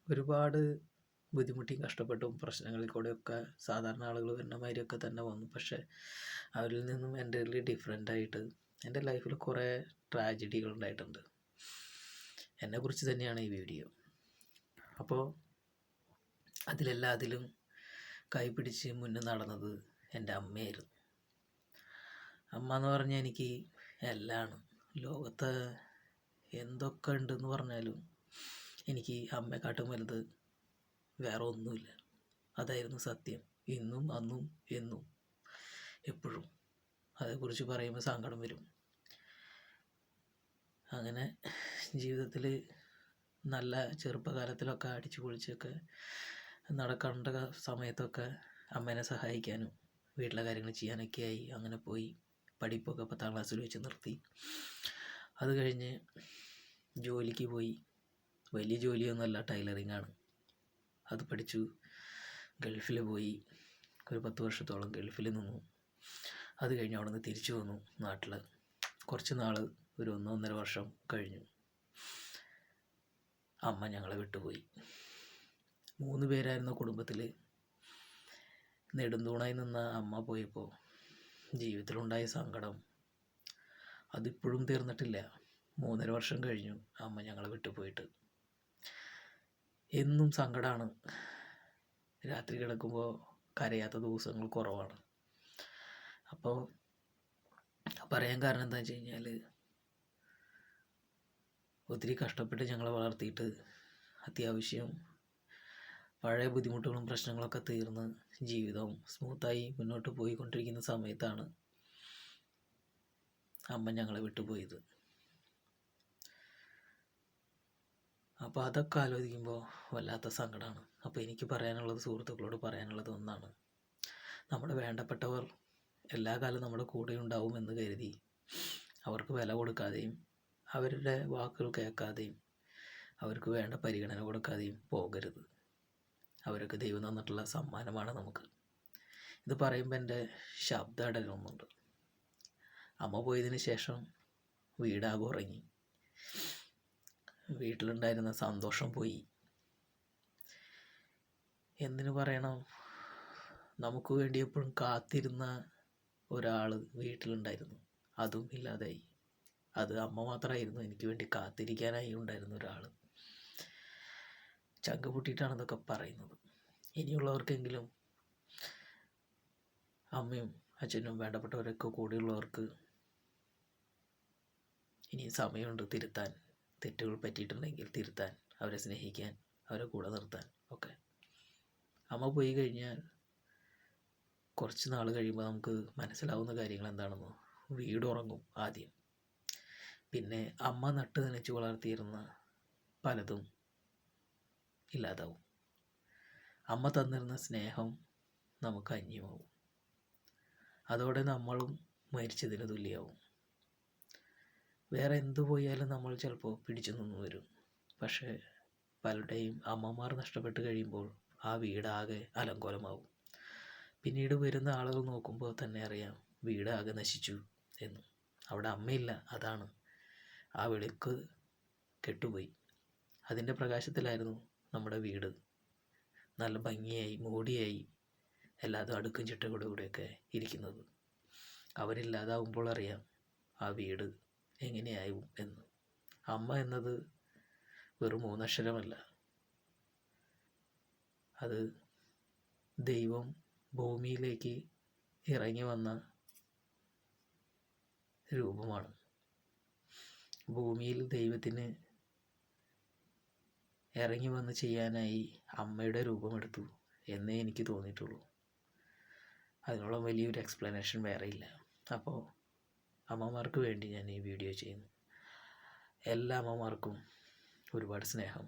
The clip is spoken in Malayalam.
ഒരുപാട് ബുദ്ധിമുട്ടിയും കഷ്ടപ്പെട്ടും പ്രശ്നങ്ങളിൽ കൂടെയൊക്കെ സാധാരണ ആളുകൾ വരുന്ന മാതിരിയൊക്കെ തന്നെ വന്നു. പക്ഷേ അവരിൽ നിന്നും എൻ്റർലി ഡിഫറെൻ്റായിട്ട് എൻ്റെ ലൈഫിൽ കുറേ ട്രാജഡികൾ ഉണ്ടായിട്ടുണ്ട്. എന്നെക്കുറിച്ച് തന്നെയാണ് ഈ വീഡിയോ. അപ്പോൾ അതിലും കൈപിടിച്ച് മുന്നേ നടന്നത് എൻ്റെ അമ്മയായിരുന്നു. അമ്മ എന്ന് പറഞ്ഞാൽ എനിക്ക് എല്ലാമാണ്. ലോകത്ത് എന്തൊക്കെ ഉണ്ടെന്ന് പറഞ്ഞാലും എനിക്ക് അമ്മയെക്കാട്ടും വലുത് വേറെ ഒന്നുമില്ല. അതായിരുന്നു സത്യം. ഇന്നും അന്നും എന്നും എപ്പോഴും അതേക്കുറിച്ച് പറയുമ്പോൾ സങ്കടം വരും. അങ്ങനെ ജീവിതത്തിൽ നല്ല ചെറുപ്പകാലത്തിലൊക്കെ അടിച്ചു പൊളിച്ചൊക്കെ നടക്കേണ്ട സമയത്തൊക്കെ അമ്മേനെ സഹായിക്കാനും വീട്ടിലെ കാര്യങ്ങൾ ചെയ്യാനൊക്കെ ആയി. അങ്ങനെ പോയി പഠിപ്പൊക്കെ 10ാം ക്ലാസ്സിൽ വെച്ച് നിർത്തി. അത് കഴിഞ്ഞ് ജോലിക്ക് പോയി. വലിയ ജോലിയൊന്നുമല്ല, ടൈലറിങ്ങാണ്. അത് പഠിച്ചു. ഗൾഫിൽ പോയി. ഒരു 10 വർഷത്തോളം ഗൾഫിൽ നിന്നു. അത് കഴിഞ്ഞ് അവിടെ നിന്ന് തിരിച്ചു വന്നു നാട്ടിൽ. കുറച്ച് നാൾ, ഒരു 1-1.5 വർഷം കഴിഞ്ഞു. അമ്മ ഞങ്ങളെ വിട്ടുപോയി. 3 പേരായിരുന്ന കുടുംബത്തിൽ നെടുന്തൂണായി നിന്ന അമ്മ പോയപ്പോൾ ജീവിതത്തിലുണ്ടായ സങ്കടം അതിപ്പോഴും തീർന്നിട്ടില്ല. 3.5 വർഷം കഴിഞ്ഞു അമ്മ ഞങ്ങളെ വിട്ടുപോയിട്ട്. എന്നും സങ്കടമാണ്. രാത്രി കിടക്കുമ്പോൾ കരയാത്ത ദിവസങ്ങൾ കുറവാണ്. അപ്പോൾ പറയാൻ കാരണം എന്താ വെച്ച് കഴിഞ്ഞാൽ, ഒത്തിരി കഷ്ടപ്പെട്ട് ഞങ്ങളെ വളർത്തിയിട്ട് അത്യാവശ്യം പഴയ ബുദ്ധിമുട്ടുകളും പ്രശ്നങ്ങളൊക്കെ തീർന്ന് ജീവിതവും സ്മൂത്തായി മുന്നോട്ട് പോയിക്കൊണ്ടിരിക്കുന്ന സമയത്താണ് അമ്മ ഞങ്ങളെ വിട്ടുപോയത്. അപ്പോൾ അതൊക്കെ ആലോചിക്കുമ്പോൾ വല്ലാത്ത സങ്കടമാണ്. അപ്പോൾ എനിക്ക് പറയാനുള്ളത്, സുഹൃത്തുക്കളോട് പറയാനുള്ളത് ഒന്നാണ്: നമ്മുടെ വേണ്ടപ്പെട്ടവർ എല്ലാ കാലവും നമ്മുടെ കൂടെ ഉണ്ടാവുമെന്ന് കരുതി അവർക്ക് വില കൊടുക്കാതെയും അവരുടെ വാക്കുകൾ കേൾക്കാതെയും അവർക്ക് വേണ്ട പരിഗണന കൊടുക്കാതെയും പോകരുത്. അവരൊക്കെ ദൈവം തന്നിട്ടുള്ള സമ്മാനമാണ് നമുക്ക്. ഇത് പറയുമ്പോൾ എൻ്റെ ശബ്ദം അടരുന്നുണ്ട്. അമ്മ പോയതിന് ശേഷം വീടാകെ ഉറങ്ങി. വീട്ടിലുണ്ടായിരുന്ന സന്തോഷം പോയി. എന്തിനു പറയണം, നമുക്ക് വേണ്ടി എപ്പോഴും കാത്തിരുന്ന ഒരാൾ വീട്ടിലുണ്ടായിരുന്നു. അതും ഇല്ലാതായി. അത് അമ്മ മാത്രമായിരുന്നു എനിക്ക് വേണ്ടി കാത്തിരിക്കാനായി ഉണ്ടായിരുന്ന ഒരാൾ. ചങ്ക് പൊട്ടിയിട്ടാണ് ഇതൊക്കെ പറയുന്നത്. ഇനിയുള്ളവർക്കെങ്കിലും, അമ്മയും അച്ഛനും വേണ്ടപ്പെട്ടവരൊക്കെ കൂടെയുള്ളവർക്ക് ഇനി സമയമുണ്ട് തിരുത്താൻ. തെറ്റുകൾ പറ്റിയിട്ടുണ്ടെങ്കിൽ തിരുത്താൻ, അവരെ സ്നേഹിക്കാൻ, അവരെ കൂടെ നിർത്താൻ ഒക്കെ. അമ്മ പോയി കഴിഞ്ഞാൽ കുറച്ച് നാൾ കഴിയുമ്പോൾ നമുക്ക് മനസ്സിലാവുന്ന കാര്യങ്ങൾ എന്താണെന്നോ. വീട് ഉറങ്ങും ആദ്യം. പിന്നെ അമ്മ നട്ട് നനച്ച് വളർത്തിയിരുന്ന പലതും ഇല്ലാതാവും. അമ്മ തന്നിരുന്ന സ്നേഹം നമുക്ക് അന്യമാവും. അതോടെ നമ്മളും മരിച്ചതിന് തുല്യമാവും. വേറെ എന്തു പോയാലും നമ്മൾ ചിലപ്പോൾ പിടിച്ചു നിന്ന് വരും. പക്ഷേ പലരുടെയും അമ്മമാർ നഷ്ടപ്പെട്ട് കഴിയുമ്പോൾ ആ വീടാകെ അലങ്കോലമാവും. പിന്നീട് വരുന്ന ആളുകൾ നോക്കുമ്പോൾ തന്നെ അറിയാം വീടാകെ നശിച്ചു എന്ന്. അവിടെ അമ്മയില്ല, അതാണ്. ആ വിളക്ക് കെട്ടുപോയി. അതിൻ്റെ പ്രകാശത്തിലായിരുന്നു നമ്മുടെ വീട് നല്ല ഭംഗിയായി മോടിയായി എല്ലാതും അടുക്കും ചിട്ടയോടുകൂടിയൊക്കെ ഇരിക്കുന്നത്. അവരില്ലാതാവുമ്പോൾ അറിയാം ആ വീട് എങ്ങനെയാവും എന്ന്. അമ്മ എന്നത് വെറും 3 അക്ഷരമല്ല. അത് ദൈവം ഭൂമിയിലേക്ക് ഇറങ്ങി വന്ന രൂപമാണ്. ഭൂമിയിൽ ദൈവത്തിന് ഇറങ്ങി വന്ന് ചെയ്യാനായി അമ്മയുടെ രൂപമെടുത്തു എന്നേ എനിക്ക് തോന്നിയിട്ടുള്ളൂ. അതിനുള്ള വലിയൊരു എക്സ്പ്ലനേഷൻ വേറെ ഇല്ല. അപ്പോൾ അമ്മമാർക്ക് വേണ്ടി ഞാൻ ഈ വീഡിയോ ചെയ്യുന്നു. എല്ലാ അമ്മമാർക്കും ഒരുപാട് സ്നേഹം.